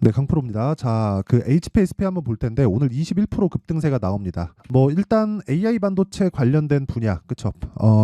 네, 강프로입니다. 자, 그 HPSP 한번 볼 텐데 오늘 21% 급등세가 나옵니다. 뭐 일단 AI 반도체 관련된 분야, 그쵸?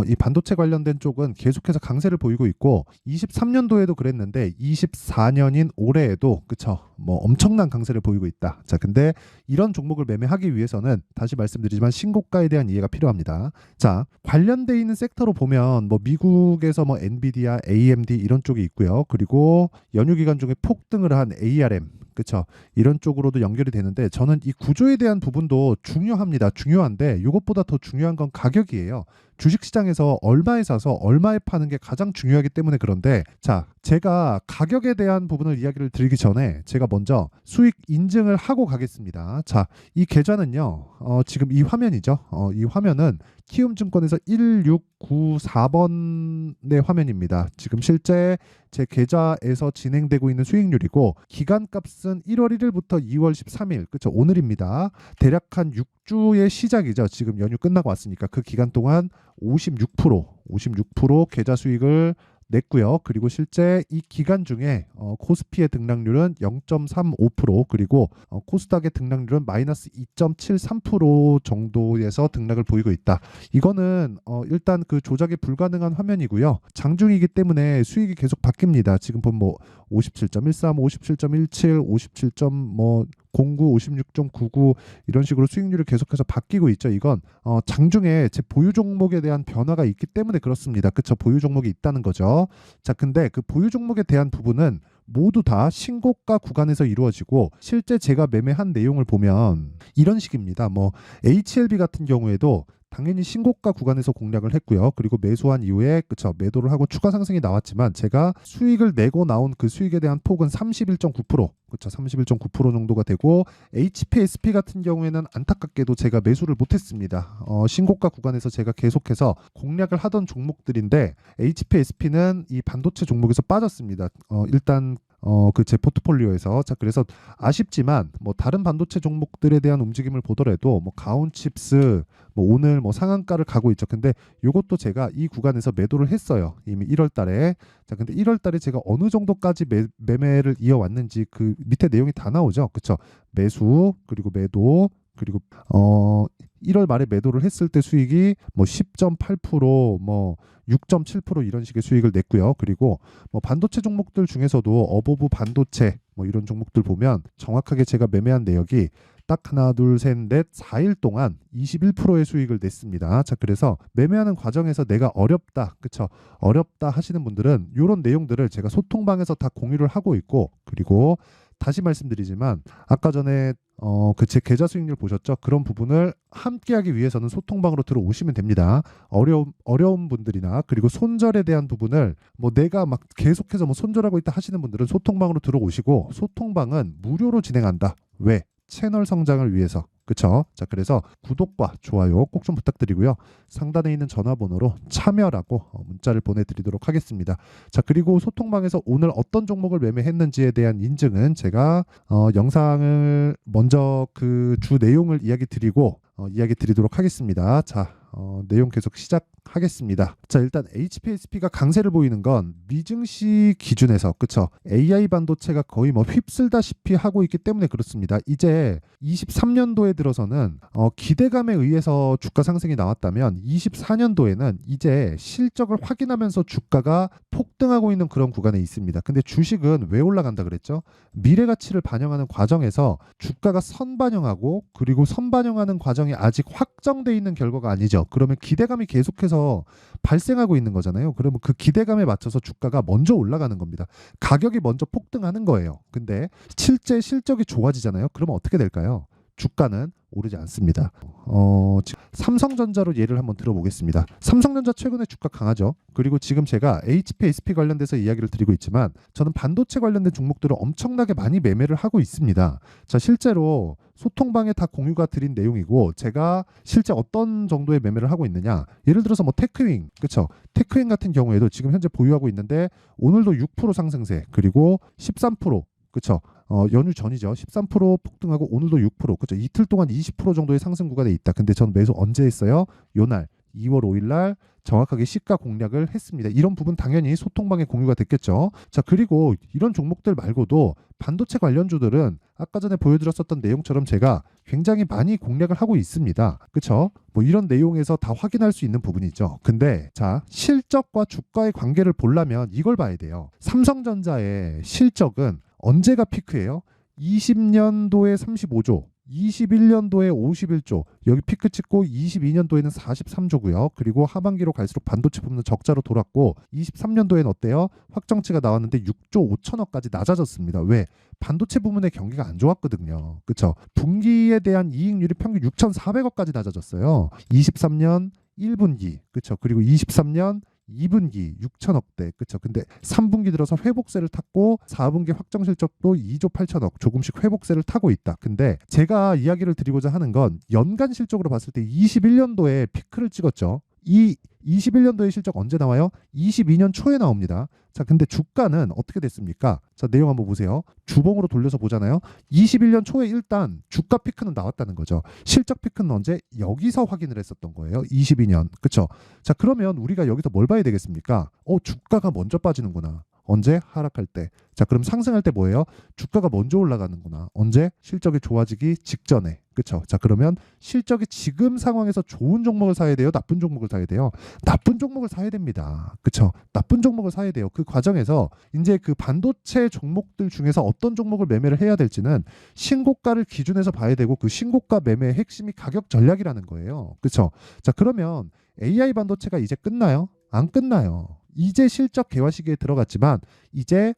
이 반도체 관련된 쪽은 계속해서 강세를 보이고 있고 23년도에도 그랬는데 24년인 올해에도 그쵸? 뭐 엄청난 강세를 보이고 있다. 자, 근데 이런 종목을 매매하기 위해서는 다시 말씀드리지만 신고가에 대한 이해가 필요합니다. 자, 관련돼 있는 섹터로 보면 뭐 미국에서 뭐 엔비디아, AMD 이런 쪽이 있고요. 그리고 연휴 기간 중에 폭등을 한 ARM, 그쵸? 이런 쪽으로도 연결이 되는데 저는 이 구조에 대한 부분도 중요합니다. 중요한데 이것보다 더 중요한 건 가격이에요. 주식시장에서 얼마에 사서 얼마에 파는 게 가장 중요하기 때문에 그런데 자, 제가 가격에 대한 부분을 이야기를 드리기 전에 제가 먼저 수익 인증을 하고 가겠습니다. 자, 이 계좌는요. 지금 이 화면이죠. 이 화면은 키움증권에서 1694번의 화면입니다. 지금 실제 제 계좌에서 진행되고 있는 수익률이고 기간값은 1월 1일부터 2월 13일, 그쵸? 오늘입니다. 대략 한 6주의 시작이죠. 지금 연휴 끝나고 왔으니까 그 기간 동안 56% 계좌 수익을 냈고요. 그리고 실제 이 기간 중에 코스피의 등락률은 0.35%, 그리고 코스닥의 등락률은 마이너스 2.73% 정도에서 등락을 보이고 있다. 이거는 일단 그 조작이 불가능한 화면이고요. 장중이기 때문에 수익이 계속 바뀝니다. 지금 보면 뭐 57.13, 57.17, 57.09, 56.99 이런 식으로 수익률이 계속해서 바뀌고 있죠. 이건 장중에 제 보유 종목에 대한 변화가 있기 때문에 그렇습니다. 그쵸? 보유 종목이 있다는 거죠. 자, 근데 그 보유 종목에 대한 부분은 모두 다 신고가 구간에서 이루어지고 실제 제가 매매한 내용을 보면 이런 식입니다. 뭐 HLB 같은 경우에도 당연히 신고가 구간에서 공략을 했고요. 그리고 매수한 이후에 그쵸, 매도를 하고 추가 상승이 나왔지만 제가 수익을 내고 나온 그 수익에 대한 폭은 31.9%, 그쵸, 31.9% 정도가 되고 HPSP 같은 경우에는 안타깝게도 제가 매수를 못했습니다. 신고가 구간에서 제가 계속해서 공략을 하던 종목들인데 HPSP는 이 반도체 종목에서 빠졌습니다. 일단 그 제 포트폴리오에서. 자, 그래서 아쉽지만 뭐 다른 반도체 종목들에 대한 움직임을 보더라도 뭐 가온칩스 뭐 오늘 뭐 상한가를 가고 있죠. 근데 요것도 제가 이 구간에서 매도를 했어요. 이미 1월 달에. 자, 근데 1월 달에 제가 어느 정도까지 매매를 이어왔는지 그 밑에 내용이 다 나오죠. 그쵸? 매수, 그리고 매도, 그리고 1월 말에 매도를 했을 때 수익이 뭐 10.8%, 뭐 6.7% 이런 식의 수익을 냈고요. 그리고 뭐 반도체 종목들 중에서도 어보브 반도체 뭐 이런 종목들 보면 정확하게 제가 매매한 내역이 딱 하나, 둘, 셋, 넷, 4일 동안 21%의 수익을 냈습니다. 자, 그래서 매매하는 과정에서 내가 어렵다, 그쵸? 어렵다 하시는 분들은 이런 내용들을 제가 소통방에서 다 공유를 하고 있고, 그리고 다시 말씀드리지만 아까 전에 그 제 계좌 수익률 보셨죠? 그런 부분을 함께하기 위해서는 소통방으로 들어오시면 됩니다. 어려운 분들이나 그리고 손절에 대한 부분을 뭐 내가 막 계속해서 뭐 손절하고 있다 하시는 분들은 소통방으로 들어오시고 소통방은 무료로 진행한다. 왜? 채널 성장을 위해서. 그쵸? 자, 그래서 구독과 좋아요 꼭 좀 부탁드리고요. 상단에 있는 전화번호로 참여라고 문자를 보내드리도록 하겠습니다. 자, 그리고 소통방에서 오늘 어떤 종목을 매매했는지에 대한 인증은 제가 영상을 먼저 그 주 내용을 이야기 드리도록 하겠습니다. 자, 내용 계속 시작하겠습니다. 자, 일단 HPSP가 강세를 보이는 건 미증시 기준에서, 그쵸? AI 반도체가 거의 뭐 휩쓸다시피 하고 있기 때문에 그렇습니다. 이제 23년도에 들어서는 기대감에 의해서 주가 상승이 나왔다면 24년도에는 이제 실적을 확인하면서 주가가 폭등하고 있는 그런 구간에 있습니다. 근데 주식은 왜 올라간다 그랬죠? 미래 가치를 반영하는 과정에서 주가가 선반영하고, 그리고 선반영하는 과정이 아직 확정돼 있는 결과가 아니죠. 그러면 기대감이 계속해서 발생하고 있는 거잖아요. 그러면 그 기대감에 맞춰서 주가가 먼저 올라가는 겁니다. 가격이 먼저 폭등하는 거예요. 근데 실제 실적이 좋아지잖아요. 그러면 어떻게 될까요? 주가는 오르지 않습니다. 삼성전자로 예를 한번 들어보겠습니다. 삼성전자 최근에 주가 강하죠. 그리고 지금 제가 HPSP 관련돼서 이야기를 드리고 있지만 저는 반도체 관련된 종목들을 엄청나게 많이 매매를 하고 있습니다. 자, 실제로 소통방에 다 공유가 드린 내용이고 제가 실제 어떤 정도의 매매를 하고 있느냐, 예를 들어서 뭐 테크윙, 그쵸? 테크윙 같은 경우에도 지금 현재 보유하고 있는데 오늘도 6% 상승세, 그리고 13%, 그쵸? 연휴 전이죠. 13% 폭등하고 오늘도 6%, 그쵸? 이틀 동안 20% 정도의 상승 구간에 있다. 근데 전 매수 언제 했어요? 요날 2월 5일 날 정확하게 시가 공략을 했습니다. 이런 부분 당연히 소통방에 공유가 됐겠죠. 자, 그리고 이런 종목들 말고도 반도체 관련주들은 아까 전에 보여드렸었던 내용처럼 제가 굉장히 많이 공략을 하고 있습니다. 그쵸? 뭐 이런 내용에서 다 확인할 수 있는 부분이죠. 근데 자, 실적과 주가의 관계를 보려면 이걸 봐야 돼요. 삼성전자의 실적은 언제가 피크예요? 20년도에 35조, 21년도에 51조, 여기 피크 찍고 22년도에는 43조고요. 그리고 하반기로 갈수록 반도체 부분은 적자로 돌았고 23년도에는 어때요? 확정치가 나왔는데 6조 5천억까지 낮아졌습니다. 왜? 반도체 부분의 경기가 안 좋았거든요. 그렇죠? 분기에 대한 이익률이 평균 6,400억까지 낮아졌어요. 23년 1분기, 그렇죠? 그리고 23년 2분기 6천억대, 그쵸? 근데 3분기 들어서 회복세를 탔고 4분기 확정 실적도 2조 8천억 조금씩 회복세를 타고 있다. 근데 제가 이야기를 드리고자 하는 건 연간 실적으로 봤을 때 21년도에 피크를 찍었죠. 이 21년도의 실적 언제 나와요? 22년 초에 나옵니다. 자, 근데 주가는 어떻게 됐습니까? 자, 내용 한번 보세요. 주봉으로 돌려서 보잖아요. 21년 초에 일단 주가 피크는 나왔다는 거죠. 실적 피크는 언제? 여기서 확인을 했었던 거예요. 22년. 그쵸? 자, 그러면 우리가 여기서 뭘 봐야 되겠습니까? 주가가 먼저 빠지는구나. 언제? 하락할 때. 자, 그럼 상승할 때 뭐예요? 주가가 먼저 올라가는구나. 언제? 실적이 좋아지기 직전에. 그쵸? 자, 그러면 실적이 지금 상황에서 좋은 종목을 사야 돼요? 나쁜 종목을 사야 돼요? 나쁜 종목을 사야 됩니다. 그쵸? 나쁜 종목을 사야 돼요. 그 과정에서 이제 그 반도체 종목들 중에서 어떤 종목을 매매를 해야 될지는 신고가를 기준해서 봐야 되고 그 신고가 매매의 핵심이 가격 전략이라는 거예요. 그쵸? 자, 그러면 AI 반도체가 이제 끝나요? 안 끝나요. 이제 실적 개화 시기에 들어갔지만 이제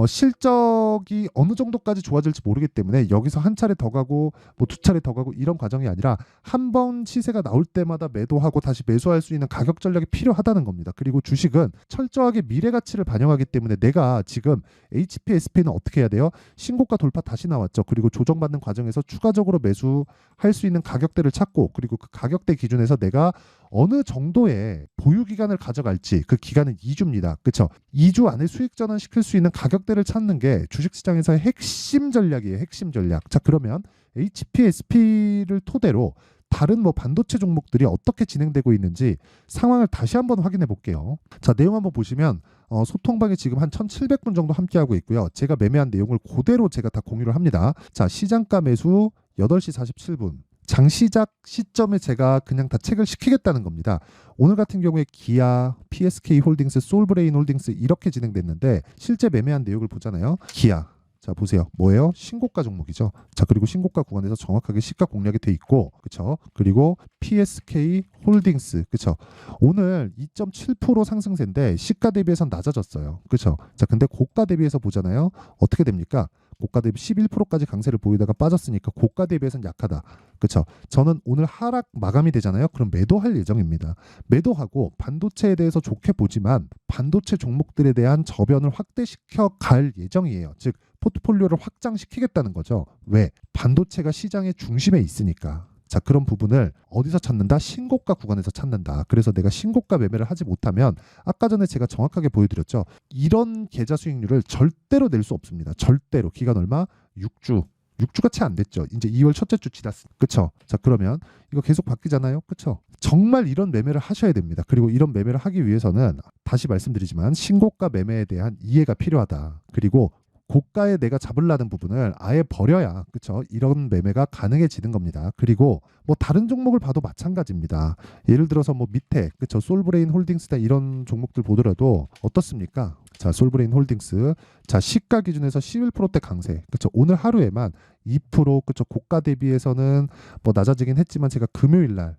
실적이 어느 정도까지 좋아질지 모르기 때문에 여기서 한 차례 더 가고 뭐 두 차례 더 가고 이런 과정이 아니라 한 번 시세가 나올 때마다 매도하고 다시 매수할 수 있는 가격 전략이 필요하다는 겁니다. 그리고 주식은 철저하게 미래 가치를 반영하기 때문에 내가 지금 HPSP는 어떻게 해야 돼요? 신고가 돌파 다시 나왔죠. 그리고 조정받는 과정에서 추가적으로 매수할 수 있는 가격대를 찾고 그리고 그 가격대 기준에서 내가 어느 정도의 보유 기간을 가져갈지 그 기간은 2주입니다. 그렇죠? 2주 안에 수익 전환 시킬 수 있는 가격대를 찾는 게 주식시장에서의 핵심 전략이에요. 핵심 전략. 자, 그러면 HPSP를 토대로 다른 뭐 반도체 종목들이 어떻게 진행되고 있는지 상황을 다시 한번 확인해 볼게요. 자, 내용 한번 보시면 소통방에 지금 한 1,700분 정도 함께하고 있고요. 제가 매매한 내용을 그대로 제가 다 공유를 합니다. 자, 시장가 매수 8시 47분. 장시작 시점에 제가 그냥 다 체크를 시키겠다는 겁니다. 오늘 같은 경우에 기아, PSK 홀딩스, 솔브레인 홀딩스 이렇게 진행됐는데 실제 매매한 내역을 보잖아요. 기아. 자, 보세요. 뭐예요? 신고가 종목이죠. 자, 그리고 신고가 구간에서 정확하게 시가 공략이 돼 있고, 그쵸? 그리고 PSK 홀딩스, 그쵸? 오늘 2.7% 상승세인데 시가 대비해서 낮아졌어요. 그쵸? 자, 근데 고가 대비해서 보잖아요. 어떻게 됩니까? 고가 대비 11%까지 강세를 보이다가 빠졌으니까 고가 대비해서는 약하다. 그렇죠? 저는 오늘 하락 마감이 되잖아요. 그럼 매도할 예정입니다. 매도하고 반도체에 대해서 좋게 보지만 반도체 종목들에 대한 저변을 확대시켜 갈 예정이에요. 즉 포트폴리오를 확장시키겠다는 거죠. 왜? 반도체가 시장의 중심에 있으니까. 자, 그런 부분을 어디서 찾는다? 신고가 구간에서 찾는다. 그래서 내가 신고가 매매를 하지 못하면 아까 전에 제가 정확하게 보여드렸죠. 이런 계좌 수익률을 절대로 낼 수 없습니다. 절대로. 기간 얼마? 6주. 6주가 채 안 됐죠. 이제 2월 첫째 주 지났어. 그쵸? 자, 그러면 이거 계속 바뀌잖아요. 그쵸? 정말 이런 매매를 하셔야 됩니다. 그리고 이런 매매를 하기 위해서는 다시 말씀드리지만 신고가 매매에 대한 이해가 필요하다. 그리고 고가에 내가 잡으려는 부분을 아예 버려야, 그쵸? 이런 매매가 가능해지는 겁니다. 그리고 뭐 다른 종목을 봐도 마찬가지입니다. 예를 들어서 뭐 밑에, 그쵸? 솔브레인 홀딩스다 이런 종목들 보더라도 어떻습니까? 자, 솔브레인 홀딩스. 자, 시가 기준에서 11%대 강세. 그쵸? 오늘 하루에만 2%, 그쵸? 고가 대비해서는 뭐 낮아지긴 했지만 제가 금요일 날,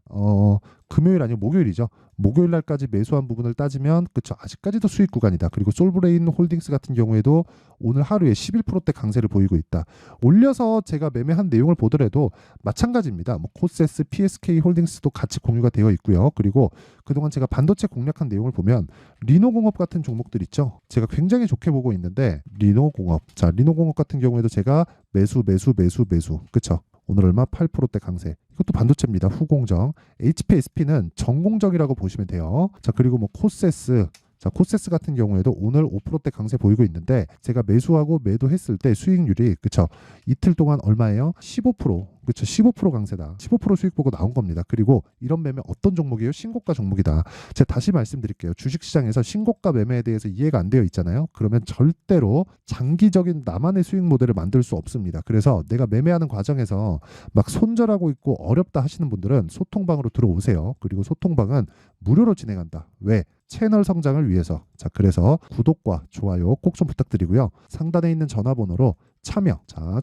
금요일 아니고 목요일이죠. 목요일 날까지 매수한 부분을 따지면 그쵸? 아직까지도 수익 구간이다. 그리고 솔브레인 홀딩스 같은 경우에도 오늘 하루에 11%대 강세를 보이고 있다. 올려서 제가 매매한 내용을 보더라도 마찬가지입니다. 뭐 코세스, PSK 홀딩스도 같이 공유가 되어 있고요. 그리고 그동안 제가 반도체 공략한 내용을 보면 리노공업 같은 종목들 있죠. 제가 굉장히 좋게 보고 있는데 리노공업. 자, 리노공업 같은 경우에도 제가 매수. 그쵸? 오늘 얼마? 8%대 강세. 이것도 반도체입니다. 후공정. HPSP는 전공정이라고 보시면 돼요. 자, 그리고 뭐 코세스, 자, 코세스 같은 경우에도 오늘 5%대 강세 보이고 있는데 제가 매수하고 매도했을 때 수익률이 그쵸 이틀 동안 얼마예요? 15%. 그쵸 15% 강세다. 15% 수익 보고 나온 겁니다. 그리고 이런 매매 어떤 종목이에요? 신고가 종목이다. 제가 다시 말씀드릴게요. 주식시장에서 신고가 매매에 대해서 이해가 안 되어 있잖아요. 그러면 절대로 장기적인 나만의 수익 모델을 만들 수 없습니다. 그래서 내가 매매하는 과정에서 막 손절하고 있고 어렵다 하시는 분들은 소통방으로 들어오세요. 그리고 소통방은 무료로 진행한다. 왜? 채널 성장을 위해서. 자, 그래서 구독과 좋아요 꼭 좀 부탁드리고요. 상단에 있는 전화번호로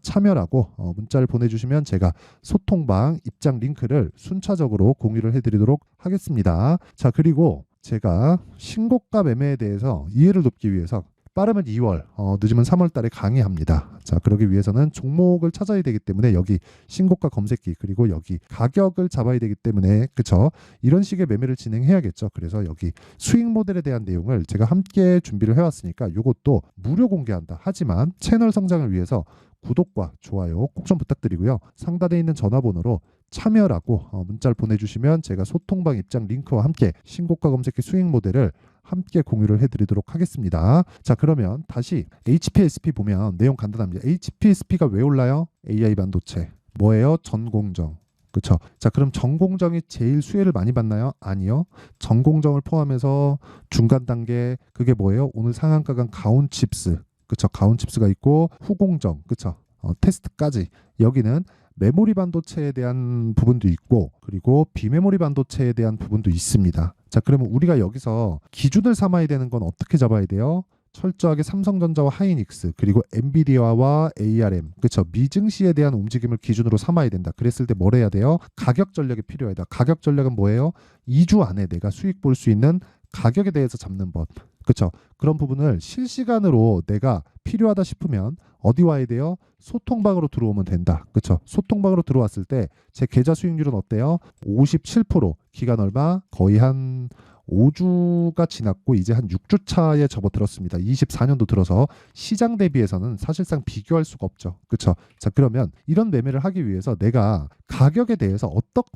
참여라고 문자를 보내주시면 제가 소통방 입장 링크를 순차적으로 공유를 해드리도록 하겠습니다. 자, 그리고 제가 신고가 매매에 대해서 이해를 돕기 위해서 빠르면 2월, 늦으면 3월 달에 강의합니다. 자, 그러기 위해서는 종목을 찾아야 되기 때문에 여기 신고가 검색기 그리고 여기 가격을 잡아야 되기 때문에 그쵸? 이런 식의 매매를 진행해야겠죠. 그래서 여기 수익 모델에 대한 내용을 제가 함께 준비를 해왔으니까 이것도 무료 공개한다. 하지만 채널 성장을 위해서 구독과 좋아요 꼭 좀 부탁드리고요. 상단에 있는 전화번호로 참여라고 문자를 보내주시면 제가 소통방 입장 링크와 함께 신고가 검색기 수익 모델을 함께 공유를 해드리도록 하겠습니다. 자, 그러면 다시 HPSP 보면 내용 간단합니다. HPSP가 왜 올라요? AI 반도체. 뭐예요? 전공정. 그렇죠. 자, 그럼 전공정이 제일 수혜를 많이 받나요? 아니요. 전공정을 포함해서 중간 단계 그게 뭐예요? 오늘 상한가 간 가온 칩스. 그렇죠. 가온 칩스가 있고 후공정. 그렇죠. 테스트까지. 여기는 메모리 반도체에 대한 부분도 있고 그리고 비메모리 반도체에 대한 부분도 있습니다. 자, 그러면 우리가 여기서 기준을 삼아야 되는 건 어떻게 잡아야 돼요? 철저하게 삼성전자와 하이닉스 그리고 엔비디아와 ARM 그렇죠. 미증시에 대한 움직임을 기준으로 삼아야 된다. 그랬을 때 뭘 해야 돼요? 가격 전략이 필요하다. 가격 전략은 뭐예요? 2주 안에 내가 수익 볼 수 있는 가격에 대해서 잡는 법. 그렇죠. 그런 부분을 실시간으로 내가 필요하다 싶으면 어디 와야 돼요? 소통방으로 들어오면 된다. 그렇죠. 소통방으로 들어왔을 때 제 계좌 수익률은 어때요? 57%. 기간 얼마? 거의 한 5주가 지났고 이제 한 6주 차에 접어들었습니다. 24년도 들어서 시장 대비해서는 사실상 비교할 수가 없죠. 그렇죠? 자, 그러면 이런 매매를 하기 위해서 내가 가격에 대해서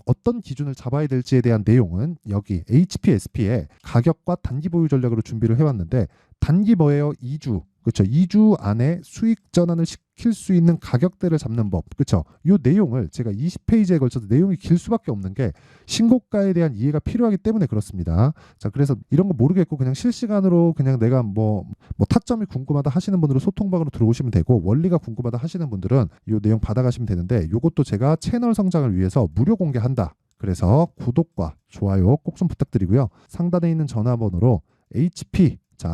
어떤 기준을 잡아야 될지에 대한 내용은 여기 HPSP에 가격과 단기 보유 전략으로 준비를 해왔는데 단기 뭐예요? 2주. 그렇죠. 2주 안에 수익 전환을 시킬 수 있는 가격대를 잡는 법. 그렇죠. 이 내용을 제가 20페이지에 걸쳐서 내용이 길 수밖에 없는 게 신고가에 대한 이해가 필요하기 때문에 그렇습니다. 자, 그래서 이런 거 모르겠고 그냥 실시간으로 그냥 내가 뭐 타점이 궁금하다 하시는 분들은 소통방으로 들어오시면 되고 원리가 궁금하다 하시는 분들은 이 내용 받아가시면 되는데 이것도 제가 채널 성장을 위해서 무료 공개한다. 그래서 구독과 좋아요 꼭 좀 부탁드리고요. 상단에 있는 전화번호로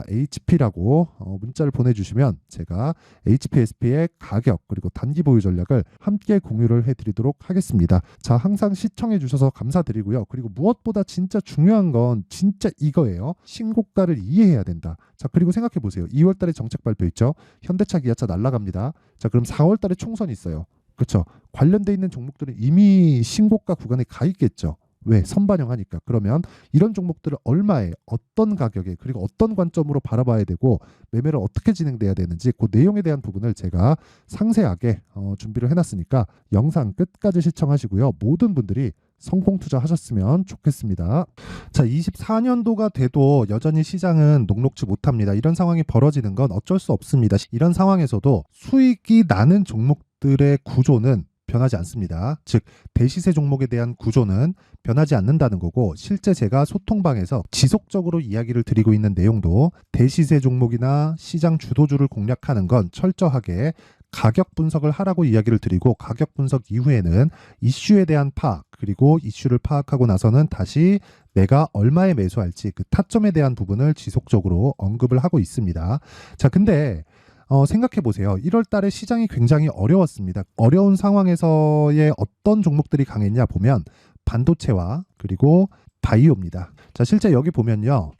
HP라고 문자를 보내주시면 제가 HPSP의 가격 그리고 단기 보유 전략을 함께 공유를 해드리도록 하겠습니다. 자, 항상 시청해 주셔서 감사드리고요. 그리고 무엇보다 진짜 중요한 건 진짜 이거예요. 신고가를 이해해야 된다. 자, 그리고 생각해 보세요. 2월 달에 정책 발표 있죠. 현대차, 기아차 날라갑니다. 자, 그럼 4월 달에 총선이 있어요. 그렇죠. 관련돼 있는 종목들은 이미 신고가 구간에 가 있겠죠. 왜? 선반영하니까. 그러면 이런 종목들을 얼마에 어떤 가격에 그리고 어떤 관점으로 바라봐야 되고 매매를 어떻게 진행돼야 되는지 그 내용에 대한 부분을 제가 상세하게 준비를 해놨으니까 영상 끝까지 시청하시고요. 모든 분들이 성공 투자하셨으면 좋겠습니다. 자, 24년도가 돼도 여전히 시장은 녹록지 못합니다. 이런 상황이 벌어지는 건 어쩔 수 없습니다. 이런 상황에서도 수익이 나는 종목들의 구조는 변하지 않습니다. 즉 대시세 종목에 대한 구조는 변하지 않는다는 거고 실제 제가 소통방에서 지속적으로 이야기를 드리고 있는 내용도 대시세 종목이나 시장 주도주를 공략하는 건 철저하게 가격 분석을 하라고 이야기를 드리고 가격 분석 이후에는 이슈에 대한 파악 그리고 이슈를 파악하고 나서는 다시 내가 얼마에 매수할지 그 타점에 대한 부분을 지속적으로 언급을 하고 있습니다. 자, 근데 생각해 보세요. 1월 달에 시장이 굉장히 어려웠습니다. 어려운 상황에서의 어떤 종목들이 강했냐 보면 반도체와 그리고 바이오입니다. 자, 실제 여기 보면요.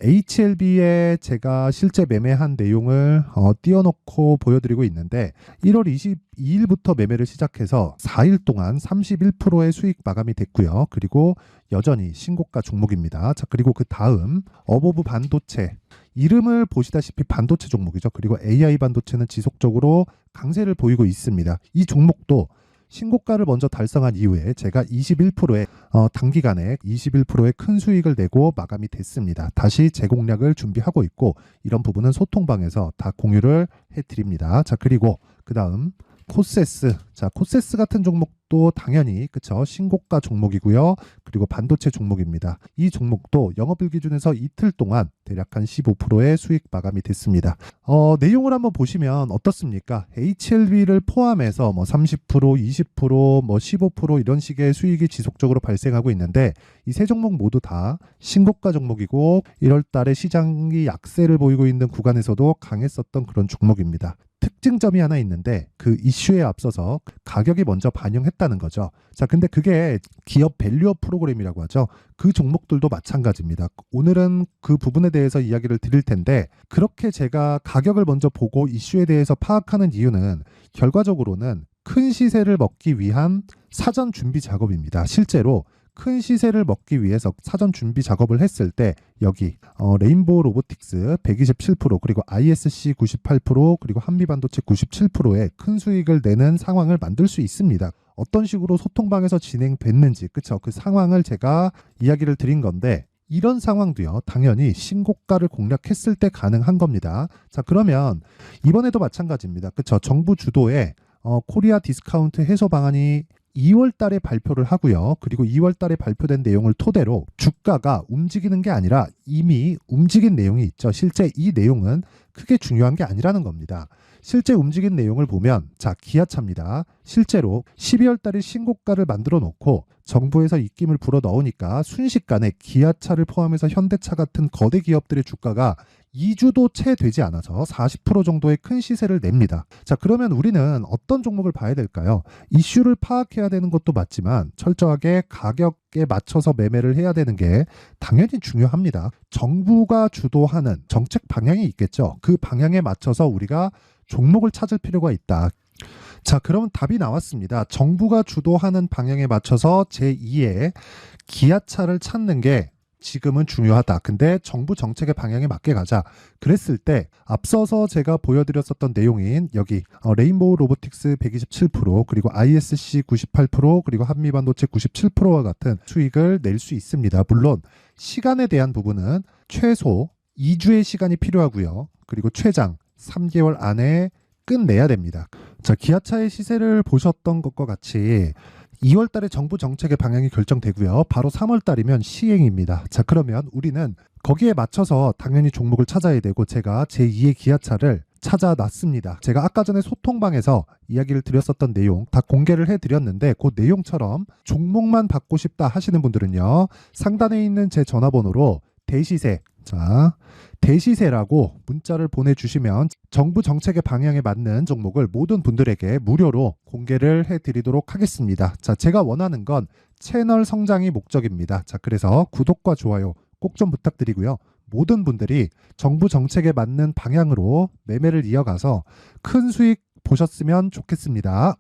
HLB에 제가 실제 매매한 내용을 띄워놓고 보여드리고 있는데 1월 22일부터 매매를 시작해서 4일 동안 31%의 수익 마감이 됐고요. 그리고 여전히 신고가 종목입니다. 자, 그리고 그 다음 어보브 반도체 이름을 보시다시피 반도체 종목이죠. 그리고 AI 반도체는 지속적으로 강세를 보이고 있습니다. 이 종목도 신고가를 먼저 달성한 이후에 제가 21%의 단기간에 21%의 큰 수익을 내고 마감이 됐습니다. 다시 재공략을 준비하고 있고 이런 부분은 소통방에서 다 공유를 해드립니다. 자, 그리고 그 다음 코세스. 자, 코세스 같은 종목도 당연히 그쵸, 신고가 종목이고요. 그리고 반도체 종목입니다. 이 종목도 영업일 기준에서 이틀 동안 대략 한 15%의 수익 마감이 됐습니다. 내용을 한번 보시면 어떻습니까? HLB를 포함해서 뭐 30%, 20%, 뭐 15% 이런 식의 수익이 지속적으로 발생하고 있는데 이 세 종목 모두 다 신고가 종목이고 1월 달에 시장이 약세를 보이고 있는 구간에서도 강했었던 그런 종목입니다. 특징점이 하나 있는데 그 이슈에 앞서서 가격이 먼저 반영했다는 거죠. 자, 근데 그게 기업 밸류업 프로그램이라고 하죠. 그 종목들도 마찬가지입니다. 오늘은 그 부분에 대해서 이야기를 드릴 텐데 그렇게 제가 가격을 먼저 보고 이슈에 대해서 파악하는 이유는 결과적으로는 큰 시세를 먹기 위한 사전 준비 작업입니다. 실제로 큰 시세를 먹기 위해서 사전 준비 작업을 했을 때 여기 레인보우 로보틱스 127% 그리고 ISC 98% 그리고 한미반도체 97%의 큰 수익을 내는 상황을 만들 수 있습니다. 어떤 식으로 소통방에서 진행됐는지 그쵸, 그 상황을 제가 이야기를 드린 건데 이런 상황도요 당연히 신고가를 공략했을 때 가능한 겁니다. 자, 그러면 이번에도 마찬가지입니다. 그쵸, 정부 주도의 코리아 디스카운트 해소 방안이 2월 달에 발표를 하고요. 그리고 2월 달에 발표된 내용을 토대로 주가가 움직이는 게 아니라 이미 움직인 내용이 있죠. 실제 이 내용은 크게 중요한 게 아니라는 겁니다. 실제 움직인 내용을 보면 자, 기아차입니다. 실제로 12월 달에 신고가를 만들어 놓고 정부에서 입김을 불어 넣으니까 순식간에 기아차를 포함해서 현대차 같은 거대 기업들의 주가가 2주도 채 되지 않아서 40% 정도의 큰 시세를 냅니다. 자, 그러면 우리는 어떤 종목을 봐야 될까요? 이슈를 파악해야 되는 것도 맞지만 철저하게 가격에 맞춰서 매매를 해야 되는 게 당연히 중요합니다. 정부가 주도하는 정책 방향이 있겠죠. 그 방향에 맞춰서 우리가 종목을 찾을 필요가 있다. 자, 그러면 답이 나왔습니다. 정부가 주도하는 방향에 맞춰서 제2의 기아차를 찾는 게 지금은 중요하다. 근데 정부 정책의 방향에 맞게 가자. 그랬을 때 앞서서 제가 보여드렸었던 내용인 여기 레인보우 로보틱스 127% 그리고 ISC 98% 그리고 한미반도체 97%와 같은 수익을 낼 수 있습니다. 물론 시간에 대한 부분은 최소 2주의 시간이 필요하고요. 그리고 최장 3개월 안에 끝내야 됩니다. 자, 기아차의 시세를 보셨던 것과 같이 2월 달에 정부 정책의 방향이 결정되고요. 바로 3월 달이면 시행입니다. 자, 그러면 우리는 거기에 맞춰서 당연히 종목을 찾아야 되고 제가 제2의 기아차를 찾아놨습니다. 제가 아까 전에 소통방에서 이야기를 드렸었던 내용 다 공개를 해드렸는데 그 내용처럼 종목만 받고 싶다 하시는 분들은요. 상단에 있는 제 전화번호로 대시세, 자, 대시세라고 문자를 보내주시면 정부 정책의 방향에 맞는 종목을 모든 분들에게 무료로 공개를 해드리도록 하겠습니다. 자, 제가 원하는 건 채널 성장이 목적입니다. 자, 그래서 구독과 좋아요 꼭 좀 부탁드리고요. 모든 분들이 정부 정책에 맞는 방향으로 매매를 이어가서 큰 수익 보셨으면 좋겠습니다.